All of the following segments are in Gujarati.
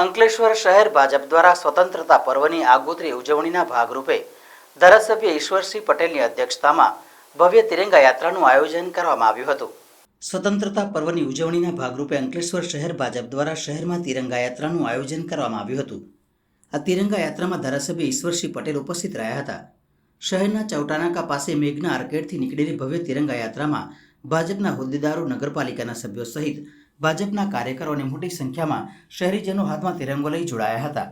અંકલેશ્વર શહેર ભાજપ દ્વારા સ્વતંત્રતા પર્વની આગોતરી ઉજવણીના ભાગરૂપે ધારાસભ્ય ઈશ્વરસિંહ પટેલની અધ્યક્ષતામાં ભવ્ય તિરંગા યાત્રાનું આયોજન કરવામાં આવ્યું હતું। સ્વતંત્રતા પર્વની ઉજવણીના ભાગરૂપે અંકલેશ્વર શહેર ભાજપ દ્વારા શહેરમાં તિરંગા યાત્રાનું આયોજન કરવામાં આવ્યું હતું। આ તિરંગા યાત્રામાં ધારાસભ્ય ઈશ્વરસિંહ પટેલ ઉપસ્થિત રહ્યા હતા। શહેરના ચૌટાનાકા પાસે મેઘના આર્કેડથી નીકળેલી ભવ્ય તિરંગા યાત્રામાં ભાજપના હોદ્દેદારો, નગરપાલિકાના સભ્યો સહિત ભાજપના કાર્યકરો અને મોટી સંખ્યામાં શહેરીજનો હાથમાં તિરંગો લઈ જોડાયા હતા।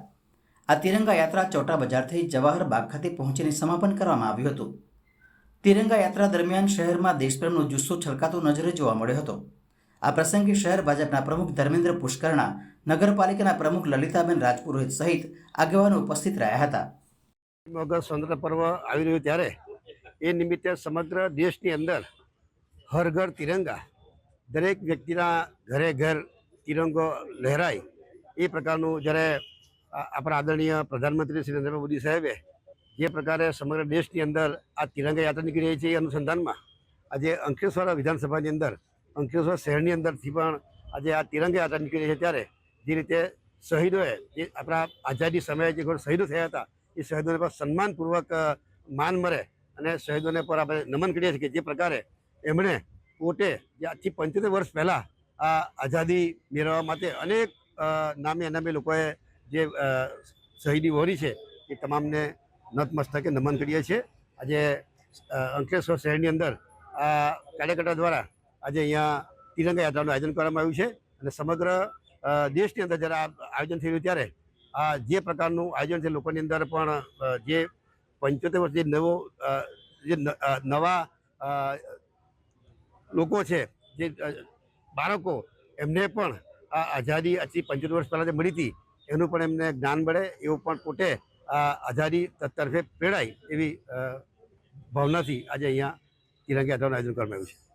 આ તિરંગા યાત્રા ચોટા બજાર થઈ જવાહર બાગ ખાતે પહોંચીને સમાપન કરવામાં આવ્યું હતું। તિરંગા યાત્રા દરમિયાન શહેરમાં દેશપ્રેમનો જુસ્સો છલકાતો નજરે જોવા મળ્યો હતો। આ પ્રસંગે શહેર ભાજપના પ્રમુખ ધર્મેન્દ્ર પુષ્કરણા, નગરપાલિકાના પ્રમુખ લલિતાબેન રાજપુરોહિત સહિત આગેવાનો ઉપસ્થિત રહ્યા હતા। સ્વતંત્ર પર્વ આવી રહ્યું ત્યારે એ નિમિત્તે સમગ્ર દેશની અંદર હર ઘર તિરંગા, દરેક વ્યક્તિના ઘરે ઘર તિરંગો લહેરાય એ પ્રકારનું જ્યારે આપણા આદરણીય પ્રધાનમંત્રી શ્રી નરેન્દ્ર મોદી સાહેબે જે પ્રકારે સમગ્ર દેશની અંદર આ તિરંગા યાત્રા નીકળી રહી છે એ અનુસંધાનમાં આજે અંકલેશ્વર વિધાનસભાની અંદર, અંકલેશ્વર શહેરની અંદરથી પણ આજે આ તિરંગા યાત્રા નીકળી રહી છે ત્યારે જે રીતે શહીદોએ જે આપણા આઝાદી સમયે જે શહીદો થયા હતા એ શહીદોને પર સન્માનપૂર્વક માન મળે અને શહીદોને પર આપણે નમન કરીએ છીએ કે જે પ્રકારે એમણે પોતે જે આજથી 75 વર્ષ પહેલાં આ આઝાદી મેળવવા માટે અનેક નામે અનામે લોકોએ જે શહીદી વહોરી છે એ તમામને નતમસ્તકે નમન કરીએ છીએ। આજે અંકલેશ્વર શહેરની અંદર આ કાર્યકર્તા દ્વારા આજે અહીંયા તિરંગા યાત્રાનું આયોજન કરવામાં આવ્યું છે અને સમગ્ર દેશની અંદર જ્યારે આ આયોજન થઈ રહ્યું ત્યારે આ જે પ્રકારનું આયોજન છે લોકોની અંદર પણ જે 75 વર્ષ જે નવા લોકો છે, જે બાળકો, એમને પણ આ આઝાદી આજથી 75 વર્ષ પહેલાં જે મળી હતી એનું પણ એમને જ્ઞાન મળે એવું પણ પોતે આ આઝાદી તરફે પ્રેરાય એવી ભાવનાથી આજે અહીંયા તિરંગા યાત્રાનું આયોજન કરવામાં આવ્યું છે।